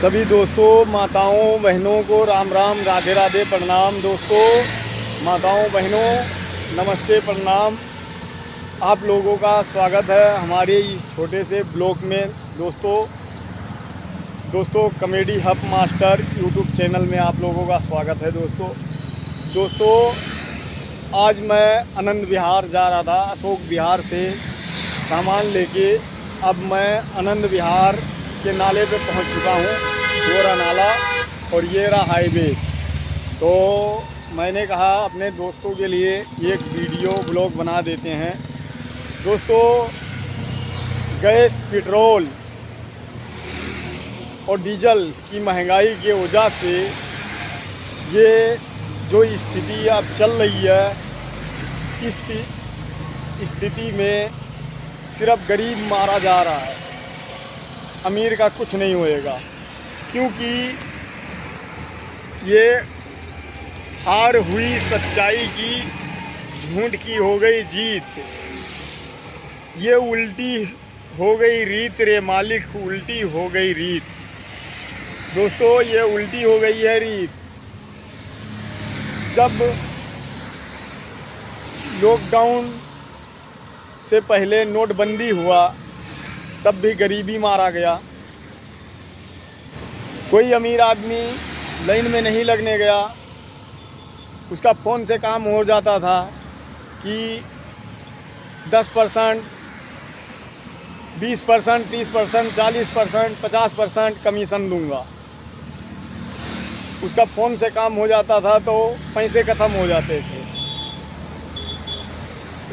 सभी दोस्तों, माताओं बहनों को राम राम, राधे राधे, प्रणाम। दोस्तों, माताओं बहनों, नमस्ते, प्रणाम। आप लोगों का स्वागत है हमारे इस छोटे से ब्लॉग में। दोस्तों comedy hub master YouTube channel में आप लोगों का स्वागत है। दोस्तों आज मैं आनंद विहार जा रहा था, अशोक विहार से सामान लेके। अब मैं आनंद विहार के नाले पे पहुंच चुका हूं, गोरा नाला, और ये रहा हाईवे। तो मैंने कहा अपने दोस्तों के लिए एक वीडियो ब्लॉग बना देते हैं। दोस्तों, गैस, पेट्रोल और डीजल की महंगाई की वजह से ये जो स्थिति अब चल रही है, इस स्थिति में सिर्फ गरीब मारा जा रहा है, अमीर का कुछ नहीं होएगा। क्योंकि ये हार हुई सच्चाई की, झूठ की हो गई जीत। ये उल्टी हो गई रीत रे मालिक, उल्टी हो गई रीत। दोस्तों, ये उल्टी हो गई है रीत। जब लॉकडाउन से पहले नोटबंदी हुआ, तब भी गरीबी मारा गया। कोई अमीर आदमी लाइन में नहीं लगने गया। उसका फ़ोन से काम हो जाता था कि 10%, 20%, 30%, 40%, 50% कमीशन दूंगा। उसका फ़ोन से काम हो जाता था तो पैसे ख़त्म हो जाते थे।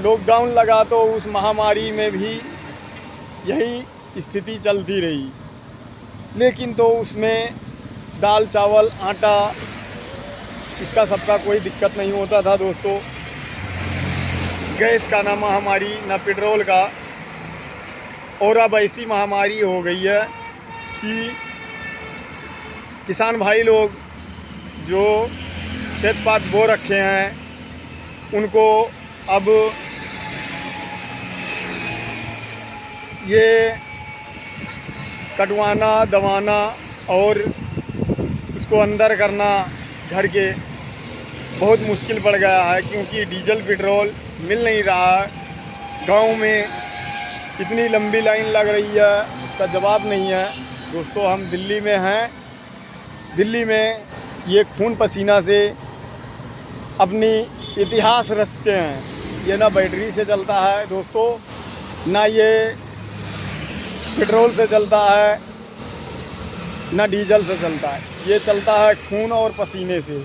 लॉकडाउन लगा तो उस महामारी में भी यही स्थिति चलती रही। लेकिन तो उसमें दाल, चावल, आटा, इसका सबका कोई दिक्कत नहीं होता था। दोस्तों, गैस का ना महामारी, ना पेट्रोल का। और अब ऐसी महामारी हो गई है कि किसान भाई लोग जो खेत पात बो रखे हैं, उनको अब ये कटवाना, दबाना और उसको अंदर करना घर के बहुत मुश्किल पड़ गया है। क्योंकि डीजल पेट्रोल मिल नहीं रहा है। गांव में इतनी लंबी लाइन लग रही है, उसका जवाब नहीं है। दोस्तों, हम दिल्ली में हैं। दिल्ली में ये खून पसीना से अपनी इतिहास रचते हैं। ये ना बैटरी से चलता है दोस्तों, ना ये पेट्रोल से चलता है, ना डीजल से चलता है। ये चलता है खून और पसीने से।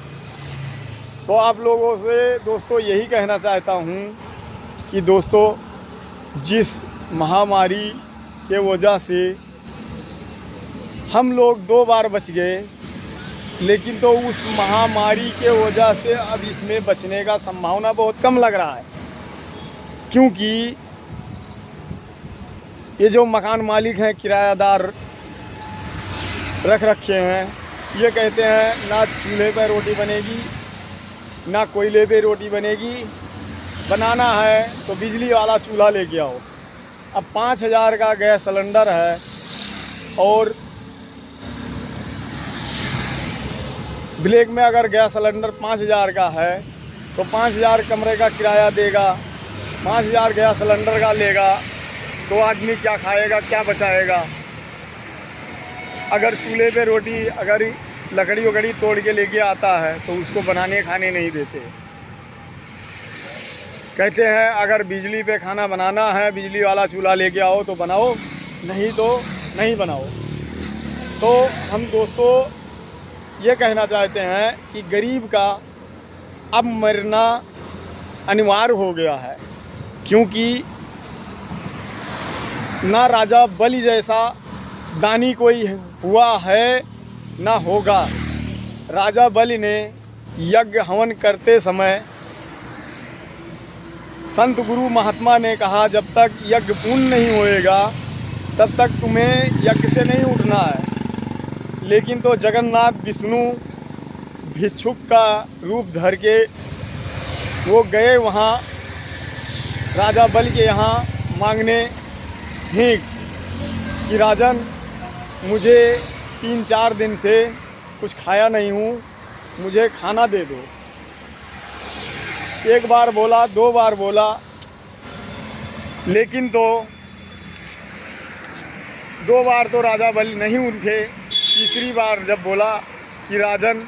तो आप लोगों से दोस्तों यही कहना चाहता हूँ कि दोस्तों, जिस महामारी के वजह से हम लोग 2 बार बच गए, लेकिन तो उस महामारी के वजह से अब इसमें बचने का संभावना बहुत कम लग रहा है। क्योंकि ये जो मकान मालिक हैं, किरायादार रख रखे हैं, ये कहते हैं ना चूल्हे पर रोटी बनेगी, ना कोयले पे रोटी बनेगी। बनाना है तो बिजली वाला चूल्हा लेके आओ। अब 5,000 का गैस सिलेंडर है, और ब्लैक में अगर गैस सिलेंडर 5,000 का है तो 5,000 कमरे का किराया देगा, 5,000 गैस सिलेंडर का लेगा, तो आदमी क्या खाएगा, क्या बचाएगा? अगर चूल्हे पे रोटी, अगर लकड़ी वकड़ी तोड़ के लेके आता है तो उसको बनाने खाने नहीं देते। कहते हैं अगर बिजली पे खाना बनाना है, बिजली वाला चूल्हा लेके आओ तो बनाओ, नहीं तो नहीं बनाओ। तो हम दोस्तों ये कहना चाहते हैं कि गरीब का अब मरना अनिवार्य हो गया है। क्योंकि ना राजा बलि जैसा दानी कोई हुआ है, ना होगा। राजा बलि ने यज्ञ हवन करते समय संत गुरु महात्मा ने कहा, जब तक यज्ञ पूर्ण नहीं होएगा तब तक तुम्हें यज्ञ से नहीं उठना है। लेकिन तो जगन्नाथ विष्णु भिक्षुक का रूप धर के वो गए वहाँ राजा बलि के यहाँ मांगने भीख कि राजन, मुझे 3-4 दिन से कुछ खाया नहीं हूँ, मुझे खाना दे दो। एक बार बोला, 2 बार बोला, लेकिन 2 बार तो राजा बलि नहीं उठे। तीसरी बार जब बोला कि राजन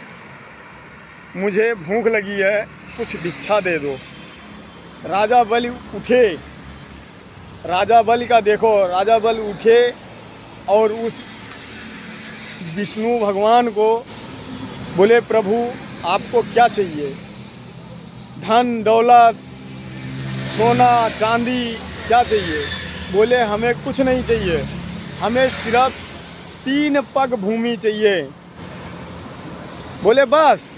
मुझे भूख लगी है, कुछ भिक्षा दे दो, राजा बलि उठे। राजा बलि का देखो, राजा बलि उठे और उस विष्णु भगवान को बोले, प्रभु आपको क्या चाहिए? धन दौलत सोना चांदी क्या चाहिए? बोले हमें कुछ नहीं चाहिए, हमें सिर्फ 3 पग भूमि चाहिए। बोले बस,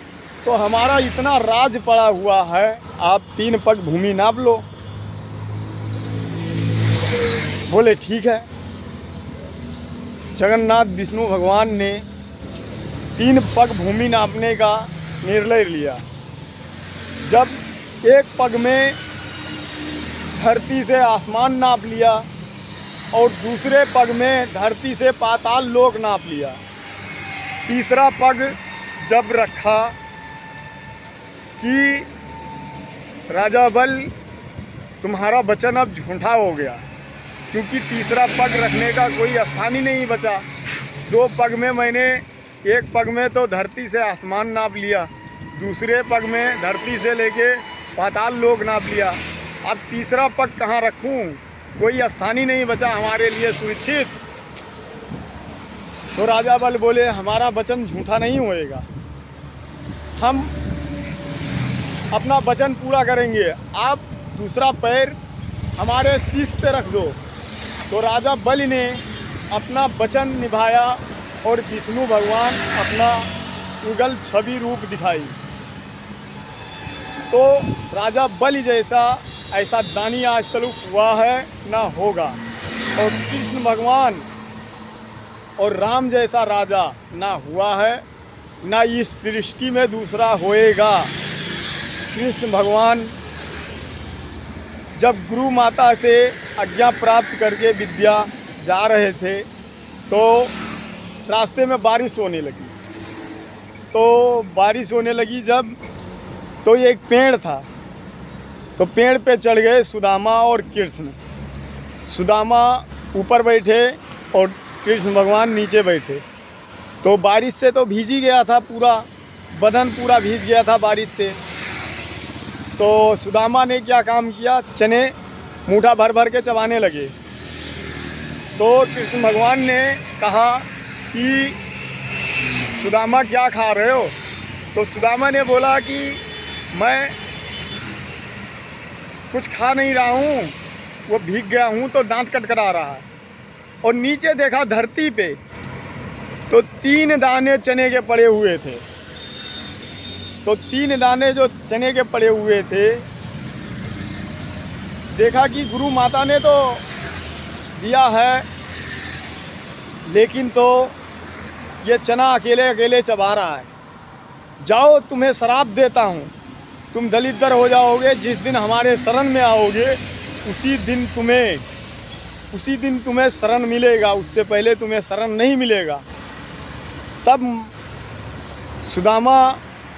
तो हमारा इतना राज पड़ा हुआ है, आप 3 पग भूमि नाप लो। बोले ठीक है। जगन्नाथ विष्णु भगवान ने 3 पग भूमि नापने का निर्णय लिया। जब एक पग में धरती से आसमान नाप लिया और दूसरे पग में धरती से पाताल लोक नाप लिया, तीसरा पग जब रखा कि राजा बल तुम्हारा वचन अब झूठा हो गया, क्योंकि तीसरा पग रखने का कोई स्थान ही नहीं बचा। 2 पग में मैंने, एक पग में तो धरती से आसमान नाप लिया, दूसरे पग में धरती से लेके पाताल लोक नाप लिया, अब तीसरा पग कहाँ रखूं? कोई स्थान ही नहीं बचा हमारे लिए सुरक्षित। तो राजा बल बोले हमारा वचन झूठा नहीं होएगा, हम अपना वचन पूरा करेंगे, आप दूसरा पैर हमारे शीश पे रख दो। तो राजा बलि ने अपना वचन निभाया और विष्णु भगवान अपना युगल छवि रूप दिखाई। तो राजा बलि जैसा ऐसा दानी आज तक हुआ है ना होगा, और कृष्ण भगवान और राम जैसा राजा ना हुआ है, ना इस सृष्टि में दूसरा होएगा। कृष्ण भगवान जब गुरु माता से आज्ञा प्राप्त करके विद्या जा रहे थे तो रास्ते में बारिश होने लगी। तो बारिश होने लगी जब, तो एक पेड़ था, तो पेड़ पे चढ़ गए सुदामा और कृष्ण। सुदामा ऊपर बैठे और कृष्ण भगवान नीचे बैठे। तो बारिश से तो भीज ही गया था, पूरा बदन पूरा भीज गया था बारिश से। तो सुदामा ने क्या काम किया, चने मूठा भर भर के चबाने लगे। तो कृष्ण भगवान ने कहा कि सुदामा क्या खा रहे हो? तो सुदामा ने बोला कि मैं कुछ खा नहीं रहा हूँ, वो भीग गया हूँ तो दांत कटकटा रहा है। और नीचे देखा धरती पे तो 3 दाने चने के पड़े हुए थे। तो 3 दाने जो चने के पड़े हुए थे, देखा कि गुरु माता ने तो दिया है, लेकिन तो ये चना अकेले अकेले चबा रहा है। जाओ तुम्हें श्राप देता हूँ, तुम दलिद्र हो जाओगे। जिस दिन हमारे शरण में आओगे उसी दिन तुम्हें शरण मिलेगा, उससे पहले तुम्हें शरण नहीं मिलेगा। तब सुदामा